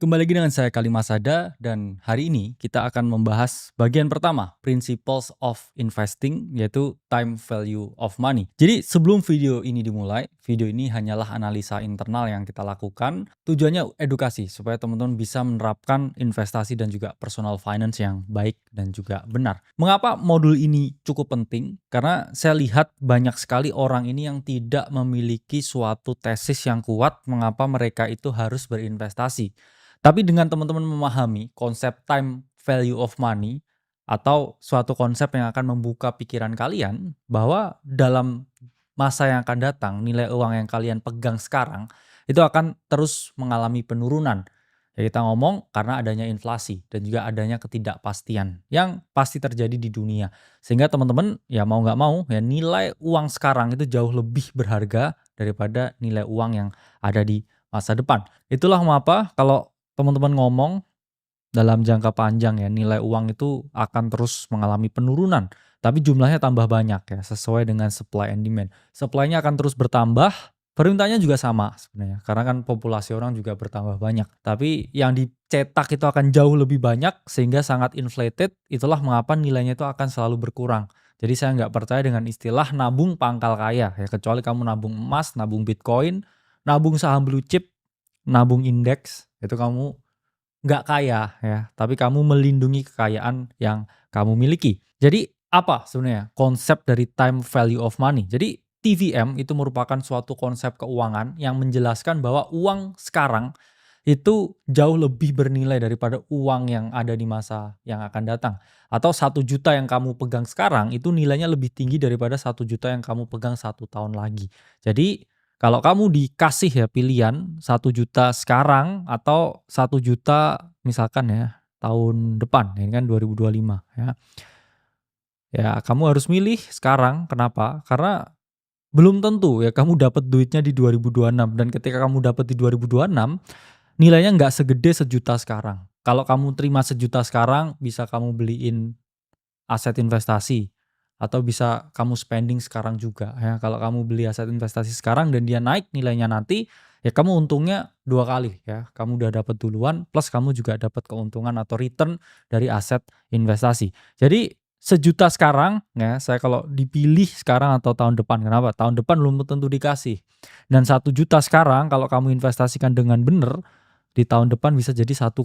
Kembali lagi dengan saya Kalima Sada dan hari ini kita akan membahas bagian pertama, Principles of Investing, yaitu Time Value of Money. Jadi sebelum video ini dimulai, video ini hanyalah analisa internal yang kita lakukan. Tujuannya edukasi supaya teman-teman bisa menerapkan investasi dan juga personal finance yang baik dan juga benar. Mengapa modul ini cukup penting? Karena saya lihat banyak sekali orang ini yang tidak memiliki suatu tesis yang kuat mengapa mereka itu harus berinvestasi. Tapi dengan teman-teman memahami konsep time value of money atau suatu konsep yang akan membuka pikiran kalian bahwa dalam masa yang akan datang nilai uang yang kalian pegang sekarang itu akan terus mengalami penurunan. Ya kita ngomong karena adanya inflasi dan juga adanya ketidakpastian yang pasti terjadi di dunia. Sehingga teman-teman ya mau nggak mau ya nilai uang sekarang itu jauh lebih berharga daripada nilai uang yang ada di masa depan. Itulah mengapa kalau teman-teman ngomong dalam jangka panjang ya nilai uang itu akan terus mengalami penurunan, tapi jumlahnya tambah banyak ya sesuai dengan supply and demand. Supply-nya akan terus bertambah, permintaannya juga sama sebenarnya karena kan populasi orang juga bertambah banyak. Tapi yang dicetak itu akan jauh lebih banyak sehingga sangat inflated, itulah mengapa nilainya itu akan selalu berkurang. Jadi saya nggak percaya dengan istilah nabung pangkal kaya ya, kecuali kamu nabung emas, nabung Bitcoin, nabung saham blue chip, nabung indeks, itu kamu nggak kaya ya, tapi kamu melindungi kekayaan yang kamu miliki. Jadi apa sebenarnya konsep dari time value of money? Jadi TVM itu merupakan suatu konsep keuangan yang menjelaskan bahwa uang sekarang itu jauh lebih bernilai daripada uang yang ada di masa yang akan datang. Atau 1 juta yang kamu pegang sekarang itu nilainya lebih tinggi daripada 1 juta yang kamu pegang 1 tahun lagi. Jadi kalau kamu dikasih ya pilihan 1 juta sekarang atau 1 juta misalkan ya tahun depan, ini kan 2025 ya. Ya kamu harus milih sekarang, kenapa? Karena belum tentu ya kamu dapat duitnya di 2026 dan ketika kamu dapat di 2026 nilainya nggak segede 1 juta sekarang. Kalau kamu terima 1 juta sekarang bisa kamu beliin aset investasi atau bisa kamu spending sekarang juga ya. Kalau kamu beli aset investasi sekarang dan dia naik nilainya nanti, ya kamu untungnya 2 kali ya. Kamu udah dapat duluan plus kamu juga dapat keuntungan atau return dari aset investasi. Jadi 1 juta sekarang ya, saya kalau dipilih sekarang atau tahun depan, kenapa? Tahun depan belum tentu dikasih. Dan 1 juta sekarang kalau kamu investasikan dengan benar, di tahun depan bisa jadi 1,3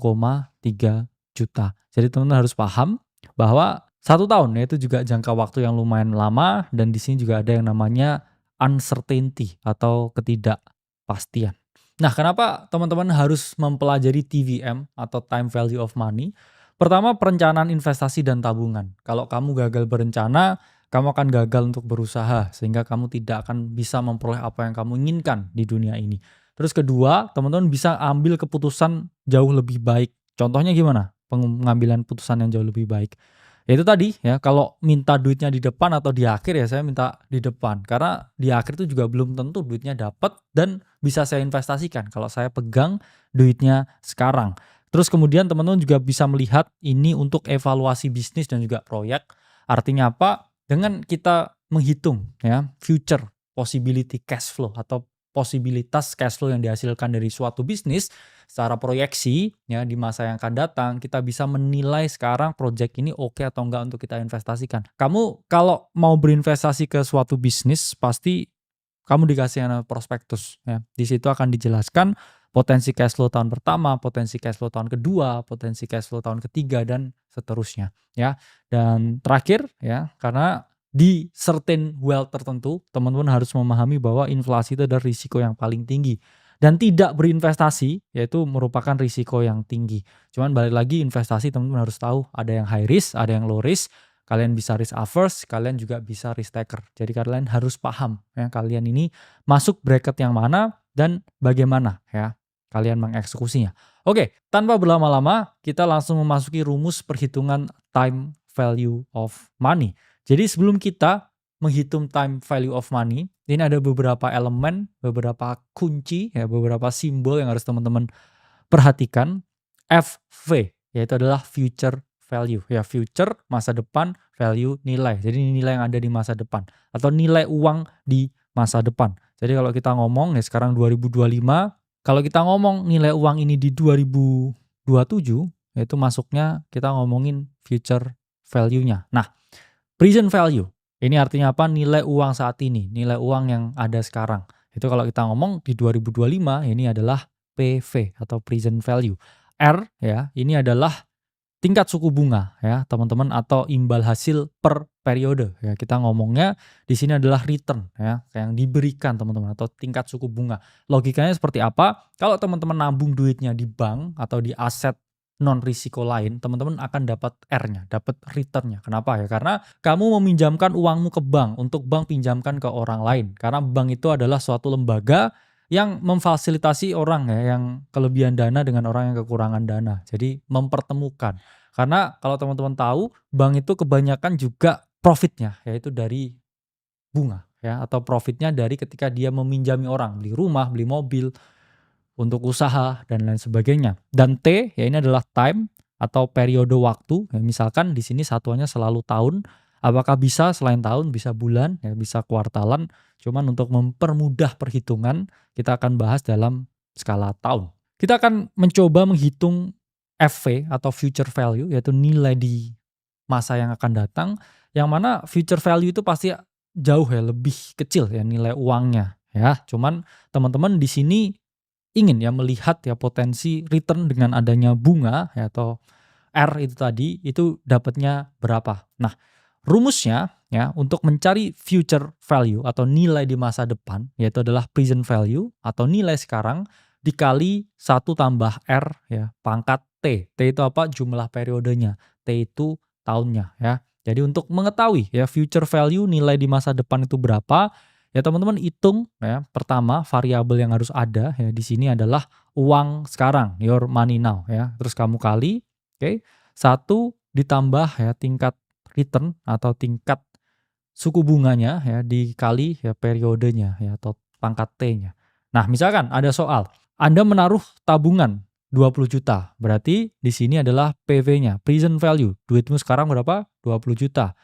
juta. Jadi teman-teman harus paham bahwa 1 tahun ya itu juga jangka waktu yang lumayan lama dan di sini juga ada yang namanya uncertainty atau ketidakpastian. Nah, kenapa teman-teman harus mempelajari TVM atau time value of money? Pertama, perencanaan investasi dan tabungan. Kalau kamu gagal berencana, kamu akan gagal untuk berusaha sehingga kamu tidak akan bisa memperoleh apa yang kamu inginkan di dunia ini. Terus kedua, teman-teman bisa ambil keputusan jauh lebih baik. Contohnya gimana? Pengambilan putusan yang jauh lebih baik. Ya itu tadi ya, kalau minta duitnya di depan atau di akhir ya saya minta di depan. Karena di akhir itu juga belum tentu duitnya dapat dan bisa saya investasikan kalau saya pegang duitnya sekarang. Terus kemudian teman-teman juga bisa melihat ini untuk evaluasi bisnis dan juga proyek. Artinya apa? Dengan kita menghitung ya future possibility cash flow atau posibilitas cash flow yang dihasilkan dari suatu bisnis secara proyeksi ya di masa yang akan datang, kita bisa menilai sekarang proyek ini oke atau enggak untuk kita investasikan. Kamu kalau mau berinvestasi ke suatu bisnis pasti kamu dikasih yang namanya prospektus ya. Di situ akan dijelaskan potensi cash flow tahun pertama, potensi cash flow tahun kedua, potensi cash flow tahun ketiga dan seterusnya ya. Dan terakhir ya, karena di certain wealth tertentu, teman-teman harus memahami bahwa inflasi itu adalah risiko yang paling tinggi. Dan tidak berinvestasi, yaitu merupakan risiko yang tinggi. Cuman balik lagi investasi teman-teman harus tahu, ada yang high risk, ada yang low risk. Kalian bisa risk averse, kalian juga bisa risk taker. Jadi kalian harus paham ya, kalian ini masuk bracket yang mana dan bagaimana ya kalian mengeksekusinya. Oke, tanpa berlama-lama, kita langsung memasuki rumus perhitungan time value of money. Jadi sebelum kita menghitung time value of money, ini ada beberapa elemen, beberapa kunci, ya, beberapa simbol yang harus teman-teman perhatikan. FV, yaitu adalah future value. Ya, future, masa depan, value, nilai. Jadi nilai yang ada di masa depan. Atau nilai uang di masa depan. Jadi kalau kita ngomong, ya sekarang 2025, Kalau kita ngomong nilai uang ini di 2027, yaitu masuknya kita ngomongin future value-nya. Nah, present value, ini artinya apa? Nilai uang saat ini, nilai uang yang ada sekarang. Itu kalau kita ngomong di 2025, ini adalah PV atau present value. R ya, ini adalah tingkat suku bunga ya, teman-teman, atau imbal hasil per periode ya. Kita ngomongnya di sini adalah return ya, yang diberikan teman-teman, atau tingkat suku bunga. Logikanya seperti apa? Kalau teman-teman nabung duitnya di bank atau di aset non risiko lain, teman-teman akan dapat R-nya, dapat return-nya. Kenapa ya? Karena kamu meminjamkan uangmu ke bank untuk bank pinjamkan ke orang lain. Karena bank itu adalah suatu lembaga yang memfasilitasi orang ya, yang kelebihan dana dengan orang yang kekurangan dana. Jadi mempertemukan. Karena kalau teman-teman tahu, bank itu kebanyakan juga profitnya, yaitu dari bunga ya, atau profitnya dari ketika dia meminjami orang, beli rumah, beli mobil, untuk usaha dan lain sebagainya. Dan T ya, ini adalah time atau periode waktu. Ya, misalkan di sini satuannya selalu tahun. Apakah bisa selain tahun, bisa bulan, ya, bisa kuartalan. Cuman untuk mempermudah perhitungan, kita akan bahas dalam skala tahun. Kita akan mencoba menghitung FV atau future value, yaitu nilai di masa yang akan datang. Yang mana future value itu pasti jauh ya, lebih kecil ya nilai uangnya ya. Cuman teman-teman di sini ingin ya melihat ya potensi return dengan adanya bunga ya, atau R itu tadi, itu dapatnya berapa. Nah, rumusnya ya untuk mencari future value atau nilai di masa depan, yaitu adalah present value atau nilai sekarang dikali 1 tambah R ya pangkat T. T itu apa? Jumlah periodenya. T itu tahunnya ya. Jadi untuk mengetahui ya future value, nilai di masa depan itu berapa, ya teman-teman hitung ya. Pertama, variabel yang harus ada ya di sini adalah uang sekarang, your money now ya. Terus kamu kali, oke, 1 ditambah ya tingkat return atau tingkat suku bunganya ya dikali ya periodenya ya, atau pangkat T-nya. Nah, misalkan ada soal, Anda menaruh tabungan 20 juta. Berarti di sini adalah PV-nya, present value. Duitmu sekarang berapa? 20 juta.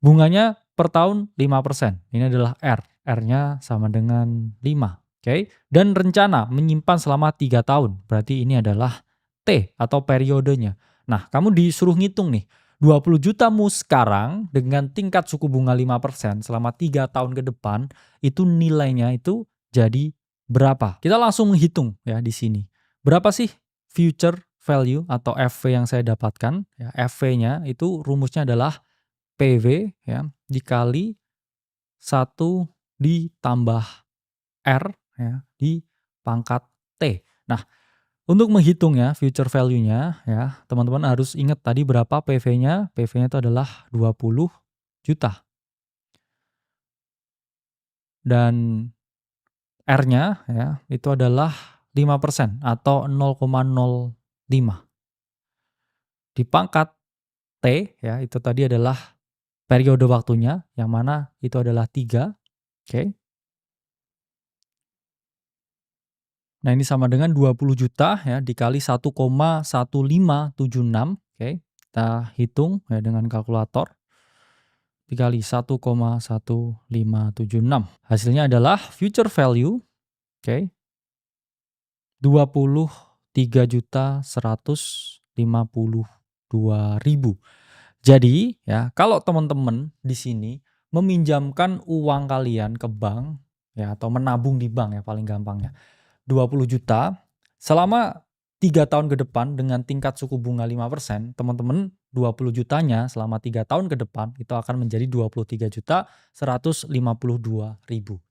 Bunganya per tahun 5%. Ini adalah R. R-nya sama dengan 5. Oke. Dan rencana menyimpan selama 3 tahun. Berarti ini adalah T atau periodenya. Nah, kamu disuruh ngitung nih. 20 jutamu sekarang dengan tingkat suku bunga 5% selama 3 tahun ke depan, itu nilainya itu jadi berapa? Kita langsung menghitung ya di sini. Berapa sih future value atau FV yang saya dapatkan? Ya, FV-nya itu rumusnya adalah PV ya dikali 1 ditambah R ya di pangkat T. Nah, untuk menghitung ya future value-nya ya, teman-teman harus ingat tadi berapa PV-nya. PV-nya itu adalah 20 juta. Dan R-nya ya itu adalah 5% atau 0,05. Di pangkat T ya itu tadi adalah periode waktunya, yang mana itu adalah 3. Oke. Nah, ini sama dengan 20 juta ya dikali 1,1576. Oke. Kita hitung ya dengan kalkulator. Dikali 1,1576. Hasilnya adalah future value, oke, 23.152.000. Jadi ya, kalau teman-teman di sini meminjamkan uang kalian ke bank ya, atau menabung di bank ya paling gampangnya, 20 juta selama 3 tahun ke depan dengan tingkat suku bunga 5%, teman-teman 20 jutanya selama 3 tahun ke depan itu akan menjadi 23.152.000.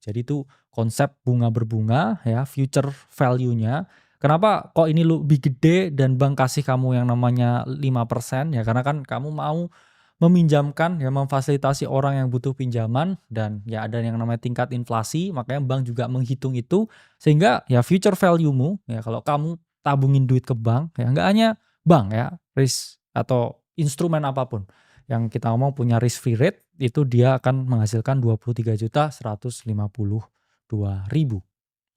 Jadi itu konsep bunga berbunga ya, future value-nya. Kenapa kok ini lebih gede dan bank kasih kamu yang namanya 5%? Ya karena kan kamu mau meminjamkan ya, memfasilitasi orang yang butuh pinjaman, dan ya ada yang namanya tingkat inflasi, makanya bank juga menghitung itu sehingga ya future value-mu ya, kalau kamu tabungin duit ke bank ya, nggak hanya bank ya, risk atau instrumen apapun yang kita ngomong punya risk free rate, itu dia akan menghasilkan 23.152.000.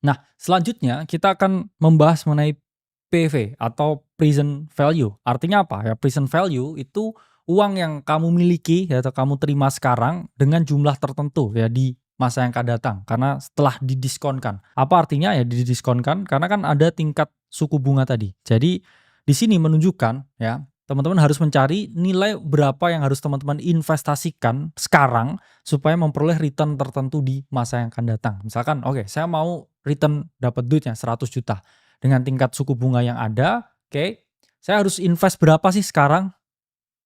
Nah, selanjutnya kita akan membahas mengenai PV atau present value. Artinya apa? Ya, present value itu uang yang kamu miliki ya, atau kamu terima sekarang dengan jumlah tertentu ya di masa yang akan datang karena setelah didiskonkan. Apa artinya ya didiskonkan? Karena kan ada tingkat suku bunga tadi. Jadi di sini menunjukkan ya teman-teman harus mencari nilai berapa yang harus teman-teman investasikan sekarang supaya memperoleh return tertentu di masa yang akan datang. Misalkan, oke, saya mau return dapat duitnya 100 juta. Dengan tingkat suku bunga yang ada, oke, saya harus invest berapa sih sekarang?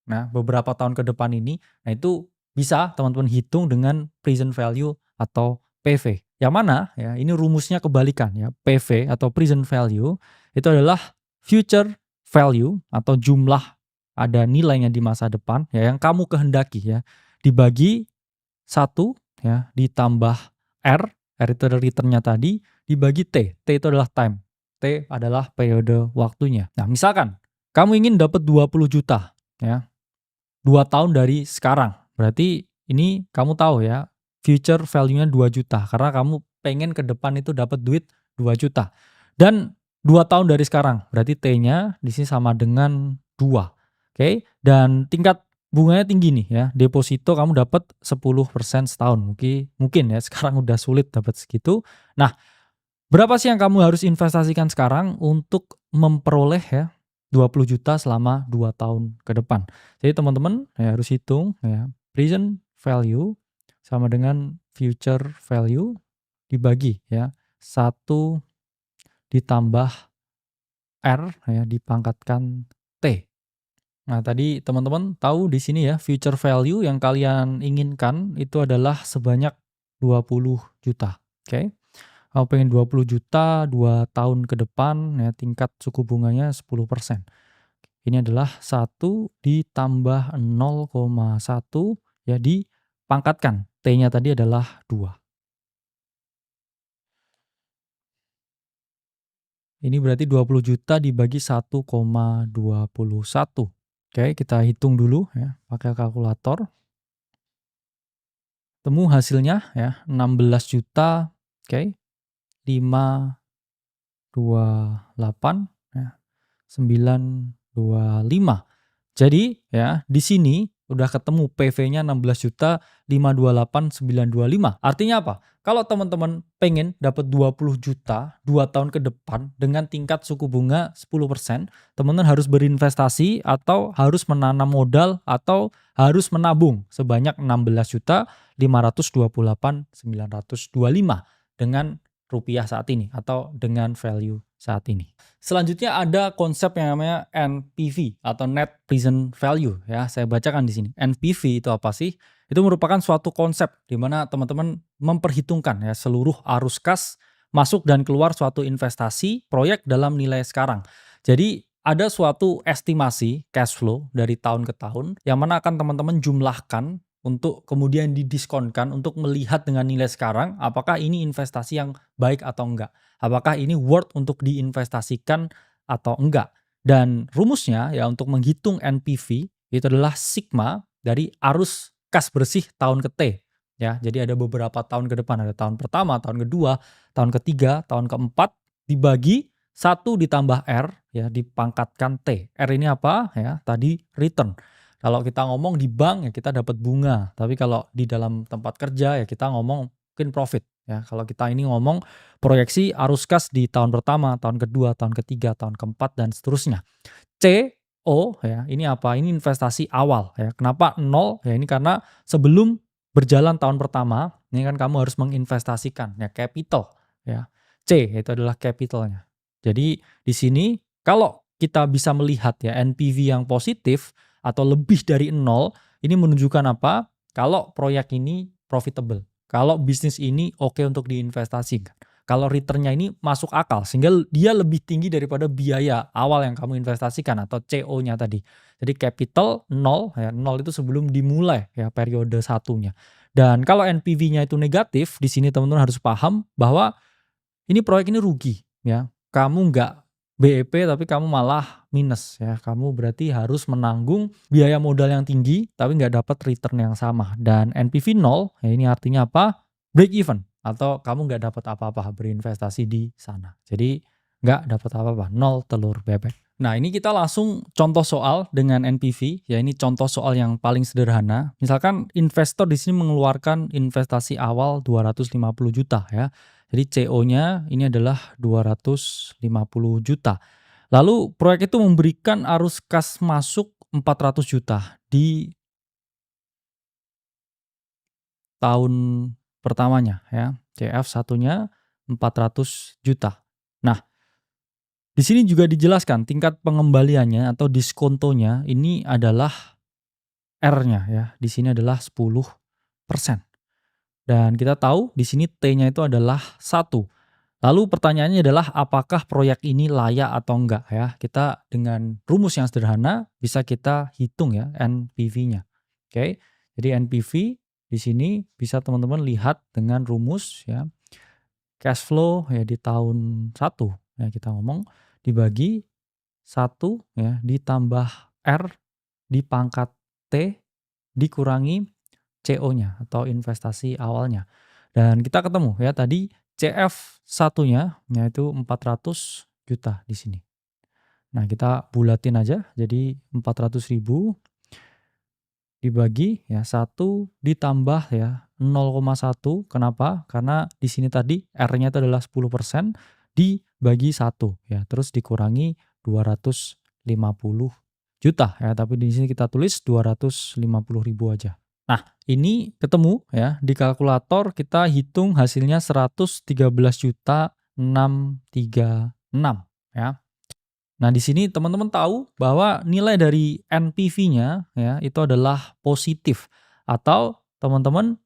Nah, beberapa tahun ke depan ini, nah itu bisa teman-teman hitung dengan present value atau PV. Yang mana ya, ini rumusnya kebalikan ya. PV atau present value itu adalah future value atau jumlah ada nilainya di masa depan ya yang kamu kehendaki ya dibagi 1 ya ditambah R itu adalah returnnya tadi dibagi T itu adalah time, T adalah periode waktunya. Nah misalkan kamu ingin dapat 20 juta ya 2 tahun dari sekarang, berarti ini kamu tahu ya future value-nya 2 juta karena kamu pengen ke depan itu dapat duit 2 juta. Dan 2 tahun dari sekarang, berarti T-nya di sini sama dengan 2. Oke, dan tingkat bunganya tinggi nih ya. Deposito kamu dapat 10% setahun. Mungkin ya sekarang udah sulit dapat segitu. Nah, berapa sih yang kamu harus investasikan sekarang untuk memperoleh ya 20 juta selama 2 tahun ke depan. Jadi teman-teman ya harus hitung ya present value sama dengan future value dibagi ya 1 ditambah R ya dipangkatkan T. Nah, tadi teman-teman tahu di sini ya future value yang kalian inginkan itu adalah sebanyak 20 juta. Oke. Kamu pengen 20 juta 2 tahun ke depan ya tingkat suku bunganya 10%. Ini adalah 1 ditambah 0,1 ya dipangkatkan. T-nya tadi adalah 2. Ini berarti 20 juta dibagi 1,21. Oke, kita hitung dulu ya pakai kalkulator. Temu hasilnya ya 16 juta. Oke. 528 ya. 925. Jadi ya di sini udah ketemu PV-nya 16.528.925. Artinya apa? Kalau teman-teman pengen dapat 20 juta 2 tahun ke depan dengan tingkat suku bunga 10%, teman-teman harus berinvestasi atau harus menanam modal atau harus menabung sebanyak 16.528.925 dengan rupiah saat ini atau dengan value saat ini. Selanjutnya ada konsep yang namanya NPV atau Net Present Value ya. Saya bacakan di sini. NPV itu apa sih? Itu merupakan suatu konsep di mana teman-teman memperhitungkan ya seluruh arus kas masuk dan keluar suatu investasi proyek dalam nilai sekarang. Jadi ada suatu estimasi cash flow dari tahun ke tahun yang mana akan teman-teman jumlahkan untuk kemudian didiskonkan untuk melihat dengan nilai sekarang apakah ini investasi yang baik atau enggak. Apakah ini worth untuk diinvestasikan atau enggak. Dan rumusnya ya untuk menghitung NPV itu adalah sigma dari arus kas bersih tahun ke T. Ya, jadi ada beberapa tahun ke depan, ada tahun pertama, tahun kedua, tahun ketiga, tahun keempat dibagi 1 ditambah R ya dipangkatkan T. R ini apa? Ya, tadi return. Kalau kita ngomong di bank ya kita dapat bunga, tapi kalau di dalam tempat kerja ya kita ngomong mungkin profit ya. Kalau kita ini ngomong proyeksi arus kas di tahun pertama, tahun kedua, tahun ketiga, tahun keempat dan seterusnya. CO ya, ini apa? Ini investasi awal ya. Kenapa 0? Ya ini karena sebelum berjalan tahun pertama, ini kan kamu harus menginvestasikan ya capital ya. C itu adalah capitalnya. Jadi di sini kalau kita bisa melihat ya NPV yang positif atau lebih dari 0, ini menunjukkan apa? Kalau proyek ini profitable. Kalau bisnis ini oke untuk diinvestasikan. Kalau returnnya ini masuk akal sehingga dia lebih tinggi daripada biaya awal yang kamu investasikan atau CO-nya tadi. Jadi capital 0 ya, 0 itu sebelum dimulai ya periode satunya. Dan kalau NPV-nya itu negatif, di sini teman-teman harus paham bahwa ini proyek ini rugi ya. Kamu nggak BEP tapi kamu malah minus ya. Kamu berarti harus menanggung biaya modal yang tinggi tapi nggak dapat return yang sama. Dan NPV 0 ya ini artinya apa? Break even atau kamu nggak dapat apa-apa berinvestasi di sana. Jadi nggak dapat apa-apa, 0 telur bebek. Nah, ini kita langsung contoh soal dengan NPV, ya ini contoh soal yang paling sederhana. Misalkan investor di sini mengeluarkan investasi awal 250 juta ya. Jadi CO-nya ini adalah 250 juta. Lalu proyek itu memberikan arus kas masuk 400 juta di tahun pertamanya ya. CF satunya 400 juta. Nah, di sini juga dijelaskan tingkat pengembaliannya atau diskontonya ini adalah R-nya ya. Di sini adalah 10%. Dan kita tahu di sini T-nya itu adalah 1. Lalu pertanyaannya adalah apakah proyek ini layak atau enggak ya. Kita dengan rumus yang sederhana bisa kita hitung ya NPV-nya. Oke. Jadi NPV di sini bisa teman-teman lihat dengan rumus ya. Cash flow ya di tahun 1 ya kita ngomong dibagi 1 ya ditambah R di pangkat T dikurangi CO-nya atau investasi awalnya. Dan kita ketemu ya tadi CF satunya yaitu 400 juta di sini. Nah, kita bulatin aja jadi 400.000 dibagi ya 1 ditambah ya 0,1. Kenapa? Karena di sini tadi R-nya itu adalah 10% dibagi 1 ya, terus dikurangi 250 juta ya, tapi di sini kita tulis 250.000 aja. Nah, ini ketemu ya di kalkulator kita hitung hasilnya 113.636 ya. Nah, di sini teman-teman tahu bahwa nilai dari NPV-nya ya itu adalah positif atau teman-teman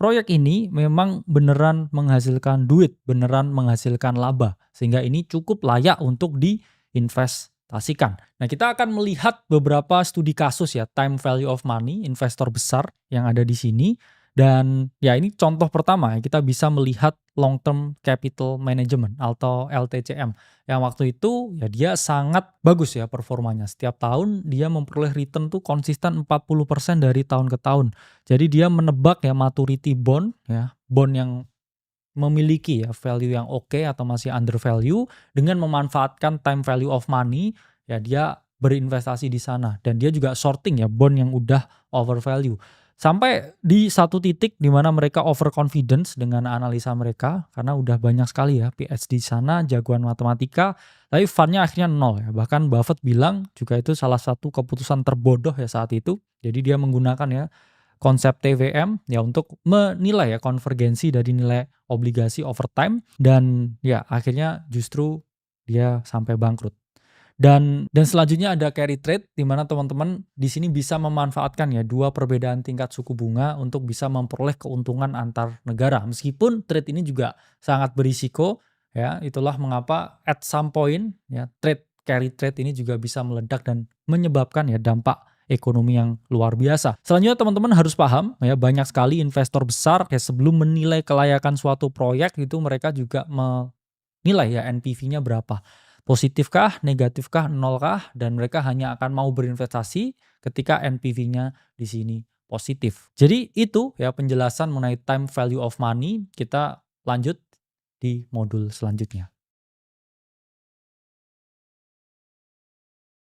proyek ini memang beneran menghasilkan duit, beneran menghasilkan laba sehingga ini cukup layak untuk diinvestasikan. Nah, kita akan melihat beberapa studi kasus ya time value of money investor besar yang ada di sini. Dan ya ini contoh pertama ya, kita bisa melihat long term capital management atau LTCM. Yang waktu itu ya dia sangat bagus ya performanya. Setiap tahun dia memperoleh return tuh konsisten 40% dari tahun ke tahun. Jadi dia menebak ya maturity bond ya, bond yang memiliki ya value yang oke atau masih under value dengan memanfaatkan time value of money ya dia berinvestasi di sana dan dia juga sorting ya bond yang udah over value. Sampai di satu titik di mana mereka overconfidence dengan analisa mereka karena udah banyak sekali ya PhD di sana, jagoan matematika, tapi fund-nya akhirnya nol ya. Bahkan Buffett bilang juga itu salah satu keputusan terbodoh ya saat itu. Jadi dia menggunakan ya konsep TVM ya untuk menilai ya konvergensi dari nilai obligasi over time dan ya akhirnya justru dia sampai bangkrut. Dan selanjutnya ada carry trade di mana teman-teman di sini bisa memanfaatkan ya dua perbedaan tingkat suku bunga untuk bisa memperoleh keuntungan antar negara. Meskipun trade ini juga sangat berisiko ya, itulah mengapa at some point ya carry trade ini juga bisa meledak dan menyebabkan ya dampak ekonomi yang luar biasa. Selanjutnya teman-teman harus paham ya banyak sekali investor besar ya sebelum menilai kelayakan suatu proyek itu mereka juga menilai ya NPV-nya berapa. Positifkah, negatifkah, nolkah, dan mereka hanya akan mau berinvestasi ketika NPV-nya di sini positif. Jadi itu ya penjelasan mengenai time value of money. Kita lanjut di modul selanjutnya.